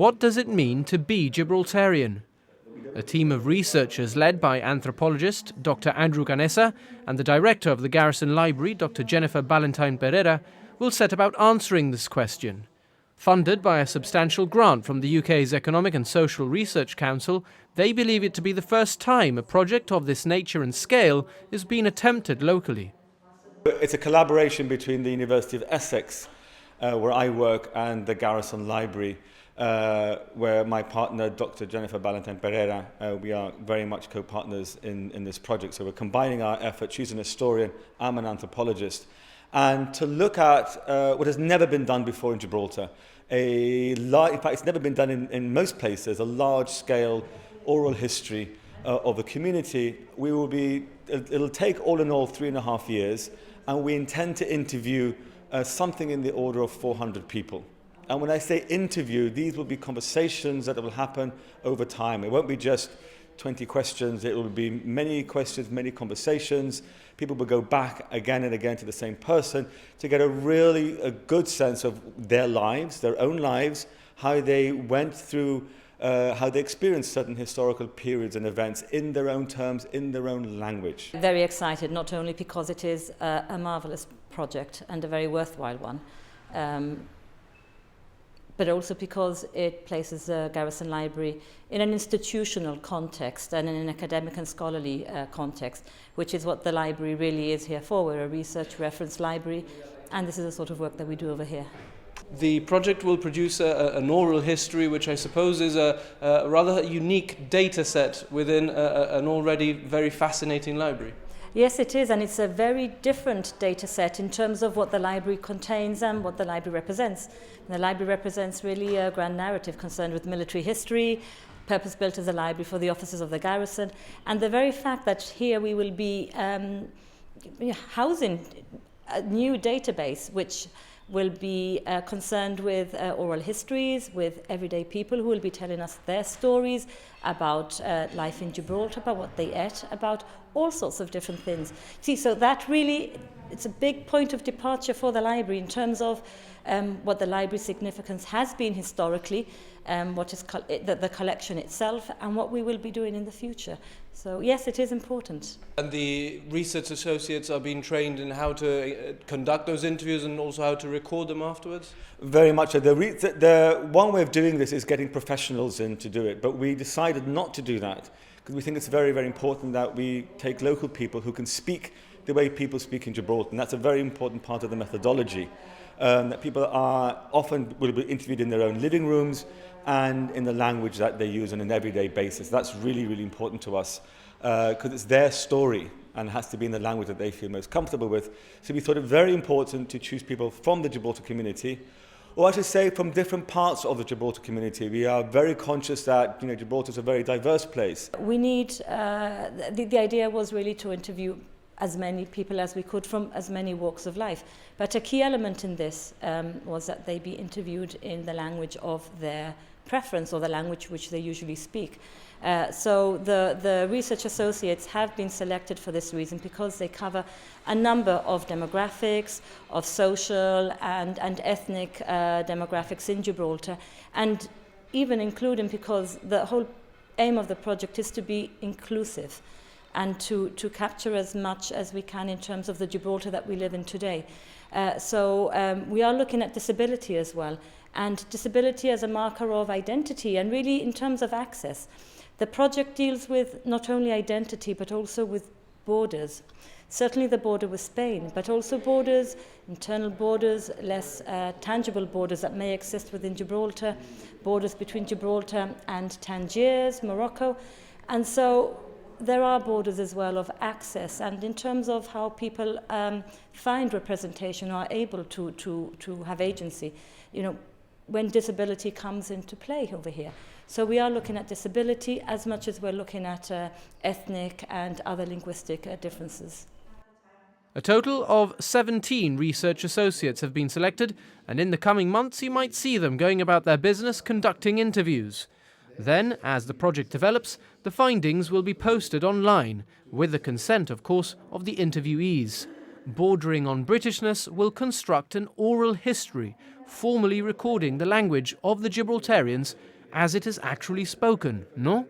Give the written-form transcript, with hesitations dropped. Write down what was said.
What does it mean to be Gibraltarian? A team of researchers led by anthropologist Dr Andrew Canessa and the director of the Garrison Library, Dr Jennifer Ballentine-Perera, will set about answering this question. Funded by a substantial grant from the UK's Economic and Social Research Council, they believe it to be the first time a project of this nature and scale is being attempted locally. It's a collaboration between the University of Essex, where I work, and the Garrison Library, where my partner, Dr Jennifer Ballentine-Perera, we are very much co-partners in this project. So we're combining our efforts. She's an historian, I'm an anthropologist, and to look at what has never been done before in Gibraltar. In fact, it's never been done in most places, a large-scale oral history of the community. It'll take all in all 3.5 years, and we intend to interview something in the order of 400 people. And when I say interview, these will be conversations that will happen over time. It won't be just 20 questions, it will be many questions, many conversations. People will go back again and again to the same person to get a good sense of their lives, their own lives, how they went through, how they experienced certain historical periods and events in their own terms, in their own language. Very excited, not only because it is a marvellous project and a very worthwhile one, but also because it places the Garrison Library in an institutional context and in an academic and scholarly context, which is what the library really is here for. We're a research reference library, and this is the sort of work that we do over here. The project will produce an oral history, which I suppose is a rather unique data set within an already very fascinating library. Yes, it is, and it's a very different data set in terms of what the library contains and what the library represents. And the library represents really a grand narrative concerned with military history, purpose-built as a library for the officers of the garrison, and the very fact that here we will be housing a new database which will be concerned with oral histories, with everyday people who will be telling us their stories about life in Gibraltar, about what they ate, about all sorts of different things. See, so that really, it's a big point of departure for the library in terms of what the library's significance has been historically, what is the collection itself, and what we will be doing in the future. So yes, it is important. And the research associates are being trained in how to conduct those interviews and also how to record them afterwards? Very much so. The one way of doing this is getting professionals in to do it, but we decided not to do that because we think it's very, very important that we take local people who can speak the way people speak in Gibraltar, and that's a very important part of the methodology. That people will be interviewed in their own living rooms and in the language that they use on an everyday basis. That's really, really important to us because it's their story and it has to be in the language that they feel most comfortable with. So we thought it very important to choose people from the Gibraltar community, or I should say from different parts of the Gibraltar community. We are very conscious that Gibraltar is a very diverse place. We need, the idea was really to interview as many people as we could from as many walks of life. But a key element in this was that they be interviewed in the language of their preference or the language which they usually speak. So the research associates have been selected for this reason because they cover a number of demographics, of social and ethnic demographics in Gibraltar, and even including because the whole aim of the project is to be inclusive and to capture as much as we can in terms of the Gibraltar that we live in today. So we are looking at disability as well, and disability as a marker of identity and really in terms of access. The project deals with not only identity but also with borders. Certainly the border with Spain, but also borders, internal borders, less tangible borders that may exist within Gibraltar, borders between Gibraltar and Tangiers, Morocco, and so there are borders as well of access, and in terms of how people find representation or are able to have agency, when disability comes into play over here. So we are looking at disability as much as we're looking at ethnic and other linguistic differences. A total of 17 research associates have been selected, and in the coming months you might see them going about their business conducting interviews. Then, as the project develops, the findings will be posted online, with the consent, of course, of the interviewees. Bordering on Britishness will construct an oral history, formally recording the language of the Gibraltarians as it is actually spoken, no?